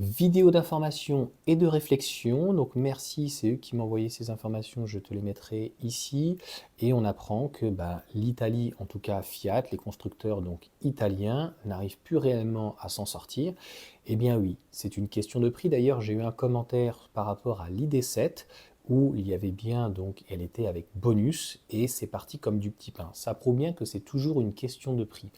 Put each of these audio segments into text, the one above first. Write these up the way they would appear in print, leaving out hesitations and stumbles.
Vidéo d'information et de réflexion. Donc merci, c'est eux qui m'ont envoyé ces informations, je te les mettrai ici. Et on apprend que l'Italie, en tout cas Fiat, les constructeurs donc italiens, n'arrivent plus réellement à s'en sortir. Eh bien oui, c'est une question de prix. D'ailleurs, j'ai eu un commentaire par rapport à l'ID7 où il y avait bien, donc elle était avec bonus et c'est parti comme du petit pain. Ça prouve bien que c'est toujours une question de prix.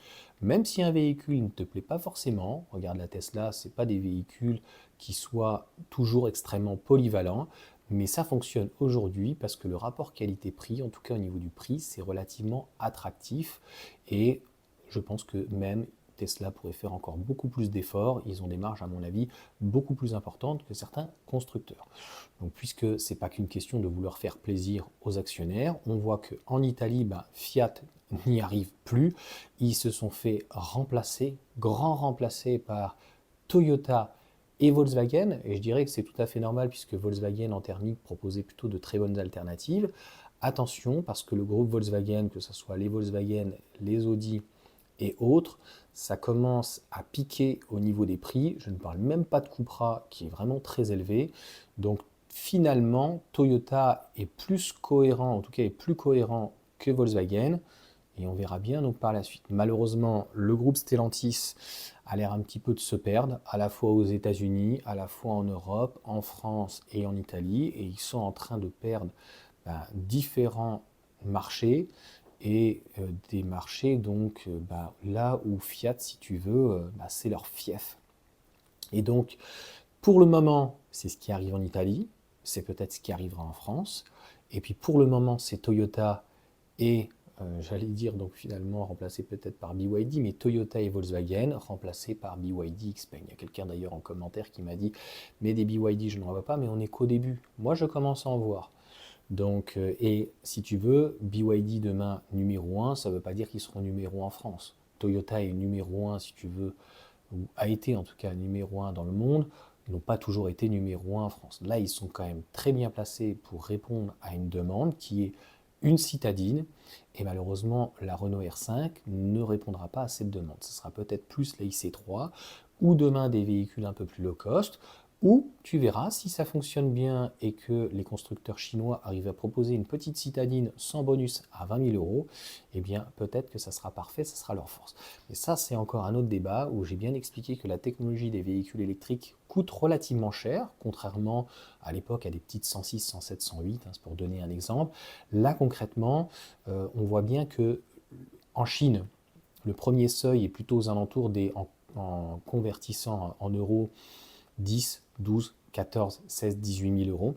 Même si un véhicule ne te plaît pas forcément, regarde la Tesla, ce pas des véhicules qui soient toujours extrêmement polyvalents, mais ça fonctionne aujourd'hui parce que le rapport qualité-prix, en tout cas au niveau du prix, c'est relativement attractif et je pense que même Tesla pourrait faire encore beaucoup plus d'efforts. Ils ont des marges, à mon avis, beaucoup plus importantes que certains constructeurs. Donc, puisque ce n'est pas qu'une question de vouloir faire plaisir aux actionnaires, on voit qu'en Italie, Fiat n'y arrive plus. Ils se sont fait remplacer, grand remplacés par Toyota et Volkswagen. Et je dirais que c'est tout à fait normal puisque Volkswagen en thermique proposait plutôt de très bonnes alternatives. Attention, parce que le groupe Volkswagen, que ce soit les Volkswagen, les Audi et autres, ça commence à piquer au niveau des prix. Je ne parle même pas de Cupra qui est vraiment très élevé. Donc finalement, Toyota est plus cohérent, en tout cas est plus cohérent que Volkswagen. Et on verra bien donc par la suite. Malheureusement, le groupe Stellantis a l'air un petit peu de se perdre, à la fois aux États-Unis, à la fois en Europe, en France et en Italie. Et ils sont en train de perdre différents marchés et des marchés donc là où Fiat, si tu veux, c'est leur fief. Et donc, pour le moment, c'est ce qui arrive en Italie, c'est peut-être ce qui arrivera en France. Et puis pour le moment, c'est Toyota et, j'allais dire donc finalement remplacé peut-être par BYD, mais Toyota et Volkswagen remplacés par BYD XPeng. Il y a quelqu'un d'ailleurs en commentaire qui m'a dit, mais des BYD, je n'en vois pas, mais on n'est qu'au début. Moi, je commence à en voir. Donc, et si tu veux, BYD demain numéro 1, ça ne veut pas dire qu'ils seront numéro 1 en France. Toyota est numéro 1, si tu veux, ou a été en tout cas numéro 1 dans le monde, ils n'ont pas toujours été numéro 1 en France. Là, ils sont quand même très bien placés pour répondre à une demande qui est une citadine. Et malheureusement, la Renault R5 ne répondra pas à cette demande. Ce sera peut-être plus la IC3 ou demain des véhicules un peu plus low cost. Ou tu verras, si ça fonctionne bien et que les constructeurs chinois arrivent à proposer une petite citadine sans bonus à 20 000 euros, eh bien peut-être que ça sera parfait, ça sera leur force. Mais ça, c'est encore un autre débat où j'ai bien expliqué que la technologie des véhicules électriques coûte relativement cher, contrairement à l'époque à des petites 106, 107, 108, c'est pour donner un exemple. Là, concrètement, on voit bien que en Chine, le premier seuil est plutôt aux alentours en convertissant en euros, 10, 12, 14, 16, 18 000 euros.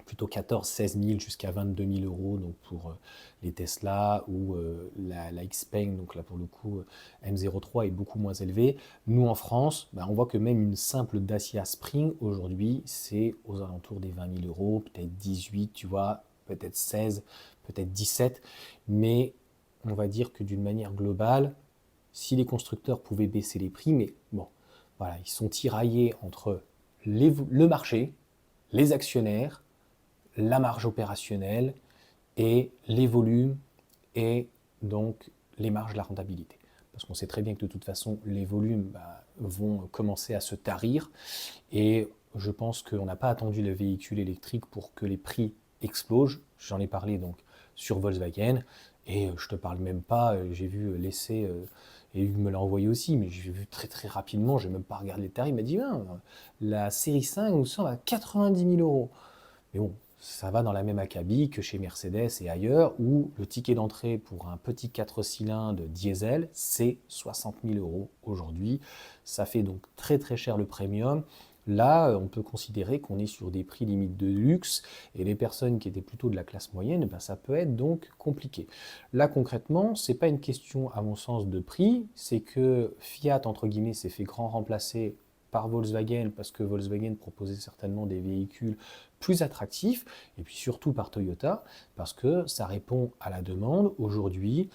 Plutôt 14, 16 000 jusqu'à 22 000 euros donc pour les Tesla ou la Xpeng, donc là pour le coup M03 est beaucoup moins élevé. Nous en France, on voit que même une simple Dacia Spring aujourd'hui c'est aux alentours des 20 000 euros, peut-être 18, tu vois, peut-être 16, peut-être 17, mais on va dire que d'une manière globale, si les constructeurs pouvaient baisser les prix, mais bon, voilà, ils sont tiraillés entre le marché, les actionnaires, la marge opérationnelle et les volumes et donc les marges de la rentabilité. Parce qu'on sait très bien que de toute façon, les volumes vont commencer à se tarir et je pense qu'on n'a pas attendu le véhicule électrique pour que les prix explosent. J'en ai parlé donc sur Volkswagen et je te parle même pas, j'ai vu l'essai et il me l'a envoyé aussi, mais j'ai vu très très rapidement, je n'ai même pas regardé les tarifs, il m'a dit la série 5 nous semble à 90 000 euros. Mais bon, ça va dans la même acabit que chez Mercedes et ailleurs, où le ticket d'entrée pour un petit 4 cylindres diesel, c'est 60 000 euros aujourd'hui. Ça fait donc très très cher le premium. Là, on peut considérer qu'on est sur des prix limites de luxe et les personnes qui étaient plutôt de la classe moyenne, ça peut être donc compliqué. Là, concrètement, c'est pas une question, à mon sens, de prix, c'est que Fiat, entre guillemets, s'est fait grand remplacer par Volkswagen parce que Volkswagen proposait certainement des véhicules plus attractifs et puis surtout par Toyota parce que ça répond à la demande aujourd'hui.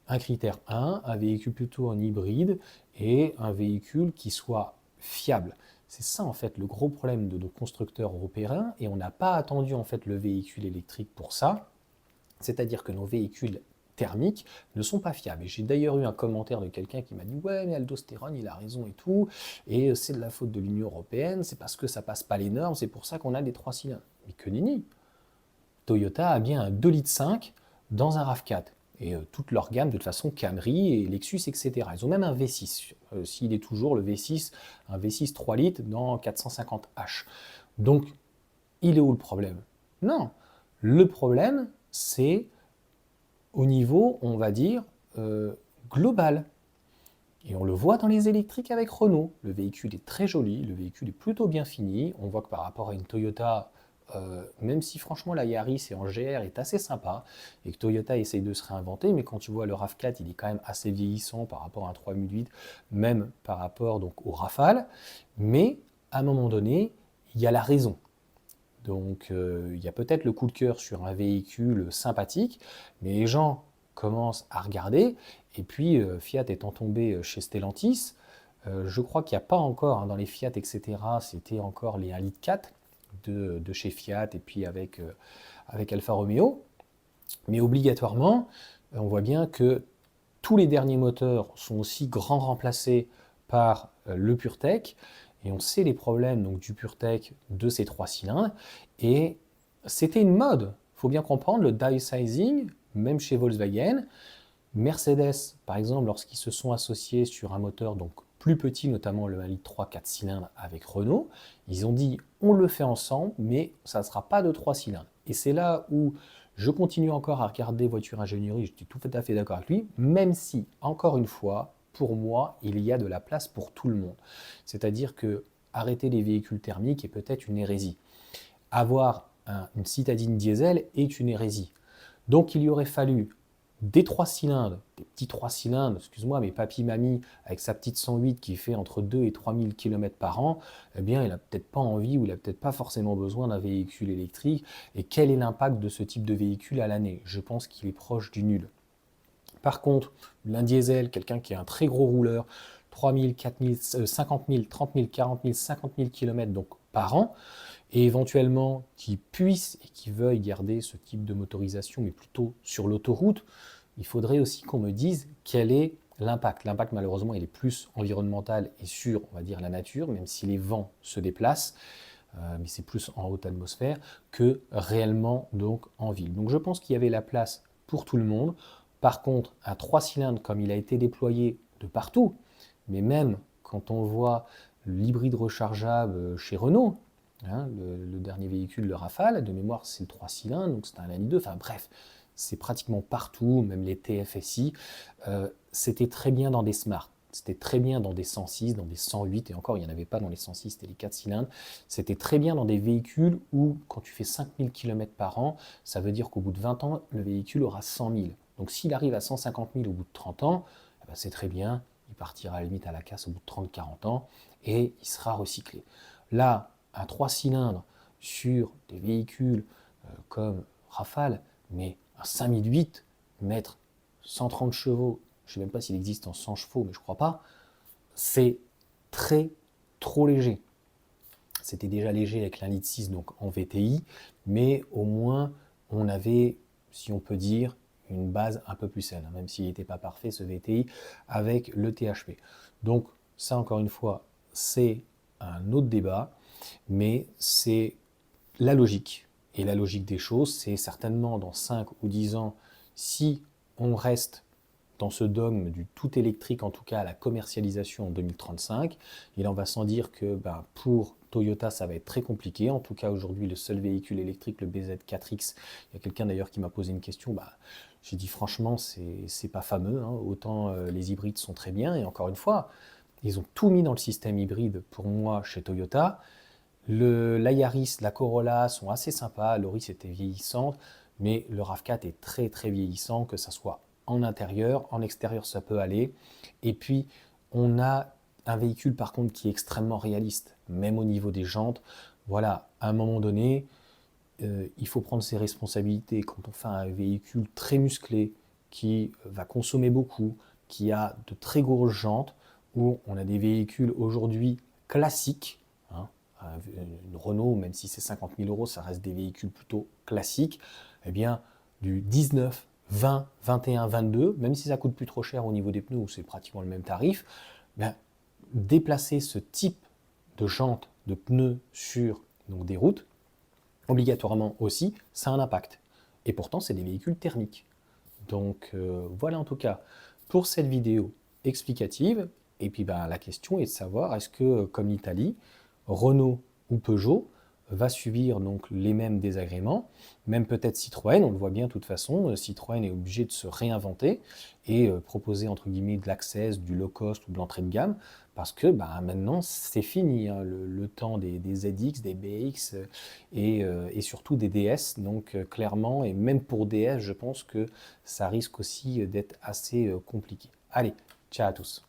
Un critère 1, un véhicule plutôt en hybride et un véhicule qui soit fiable. C'est ça en fait le gros problème de nos constructeurs européens et on n'a pas attendu en fait le véhicule électrique pour ça. C'est-à-dire que nos véhicules thermiques ne sont pas fiables. Et j'ai d'ailleurs eu un commentaire de quelqu'un qui m'a dit « Ouais, mais Aldostérone, il a raison et tout, et c'est de la faute de l'Union européenne, c'est parce que ça passe pas les normes, c'est pour ça qu'on a des 3 cylindres. » Mais que nenni! Toyota a bien un 2,5 litres dans un RAV4. Et toute leur gamme, de toute façon, Camry et Lexus, etc. Ils ont même un V6, s'il est toujours le V6, un V6 3 litres dans 450H. Donc, il est où le problème? Non, le problème, c'est au niveau, on va dire, global. Et on le voit dans les électriques avec Renault. Le véhicule est très joli, le véhicule est plutôt bien fini. On voit que par rapport à une Toyota, même si franchement la Yaris et en GR est assez sympa, et que Toyota essaye de se réinventer, mais quand tu vois le RAV4, il est quand même assez vieillissant par rapport à un 3008, même par rapport donc au Rafale. Mais à un moment donné, il y a la raison. Donc il y a peut-être le coup de cœur sur un véhicule sympathique, mais les gens commencent à regarder, et puis Fiat étant tombé chez Stellantis, je crois qu'il n'y a pas encore, hein, dans les Fiat, etc., c'était encore les 1,4 litre de chez Fiat, et puis avec Alfa Romeo, mais obligatoirement, on voit bien que tous les derniers moteurs sont aussi grand remplacés par le PureTech, et on sait les problèmes donc, du PureTech de ces 3 cylindres, et c'était une mode. Il faut bien comprendre, le downsizing, même chez Volkswagen, Mercedes, par exemple, lorsqu'ils se sont associés sur un moteur donc plus petit, notamment le 1,3 litre 4 cylindres avec Renault, ils ont dit on le fait ensemble, mais ça ne sera pas de 3 cylindres. Et c'est là où je continue encore à regarder voiture ingénierie, je suis tout à fait d'accord avec lui, même si, encore une fois, pour moi, il y a de la place pour tout le monde. C'est-à-dire que arrêter les véhicules thermiques est peut-être une hérésie. Avoir une citadine diesel est une hérésie. Donc il y aurait fallu des 3 cylindres, des petits 3 cylindres, excuse-moi, mais papy-mamie, avec sa petite 108 qui fait entre 2 et 3 000 km par an, eh bien, il n'a peut-être pas envie ou il n'a peut-être pas forcément besoin d'un véhicule électrique. Et quel est l'impact de ce type de véhicule à l'année? Je pense qu'il est proche du nul. Par contre, l'un diesel, quelqu'un qui est un très gros rouleur, 3 000, 4 000, 50 000, 30 000, 40 000, 50 000 km donc par an, et éventuellement qui puisse et qui veuille garder ce type de motorisation, mais plutôt sur l'autoroute, il faudrait aussi qu'on me dise quel est l'impact. L'impact, malheureusement, il est plus environnemental et sur, on va dire, la nature, même si les vents se déplacent, mais c'est plus en haute atmosphère, que réellement donc en ville. Donc je pense qu'il y avait la place pour tout le monde. Par contre, un 3 cylindres comme il a été déployé de partout, mais même quand on voit l'hybride rechargeable chez Renault, hein, le dernier véhicule, le Rafale, de mémoire c'est le 3 cylindres, donc c'est un Lani 2, enfin bref, c'est pratiquement partout, même les TFSI, c'était très bien dans des Smart, c'était très bien dans des 106, dans des 108, et encore il n'y en avait pas dans les 106, c'était les 4 cylindres, c'était très bien dans des véhicules où quand tu fais 5000 km par an, ça veut dire qu'au bout de 20 ans, le véhicule aura 100 000. Donc s'il arrive à 150 000 au bout de 30 ans, eh ben, c'est très bien, il partira à la limite à la casse au bout de 30-40 ans, et il sera recyclé. Là, un 3 cylindres sur des véhicules comme Rafale, mais un 5008 mettre 130 chevaux, je ne sais même pas s'il existe en 100 chevaux, mais je ne crois pas, c'est trop léger. C'était déjà léger avec l'un litre 6 donc en VTI, mais au moins on avait, si on peut dire, une base un peu plus saine, même s'il n'était pas parfait ce VTI avec le THP. Donc ça encore une fois, c'est un autre débat, mais c'est la logique. Et la logique des choses, c'est certainement dans 5 ou 10 ans, si on reste dans ce dogme du tout électrique, en tout cas à la commercialisation en 2035, et là on va sans dire que pour Toyota ça va être très compliqué. En tout cas aujourd'hui le seul véhicule électrique, le BZ4X, il y a quelqu'un d'ailleurs qui m'a posé une question, j'ai dit franchement c'est pas fameux, hein. Autant les hybrides sont très bien, et encore une fois, ils ont tout mis dans le système hybride pour moi chez Toyota. La Yaris, la Corolla sont assez sympas, l'Auris était vieillissante, mais le RAV4 est très vieillissant, que ça soit en intérieur, en extérieur ça peut aller. Et puis on a un véhicule par contre qui est extrêmement réaliste, même au niveau des jantes. Voilà, à un moment donné, il faut prendre ses responsabilités. Quand on fait un véhicule très musclé, qui va consommer beaucoup, qui a de très grosses jantes, où on a des véhicules aujourd'hui classiques, hein, une Renault, même si c'est 50 000 euros, ça reste des véhicules plutôt classiques, eh bien du 19, 20, 21, 22, même si ça coûte plus trop cher au niveau des pneus où c'est pratiquement le même tarif, ben, déplacer ce type de jantes, de pneus sur donc, des routes, obligatoirement aussi, ça a un impact. Et pourtant, c'est des véhicules thermiques. Donc voilà en tout cas pour cette vidéo explicative. Et puis ben, la question est de savoir est-ce que comme l'Italie, Renault ou Peugeot va subir donc les mêmes désagréments, même peut-être Citroën, on le voit bien de toute façon, Citroën est obligé de se réinventer et proposer entre guillemets de l'access, du low cost ou de l'entrée de gamme, parce que bah, maintenant c'est fini, hein, le temps des ZX, des BX et surtout des DS, donc clairement, et même pour DS, je pense que ça risque aussi d'être assez compliqué. Allez, ciao à tous.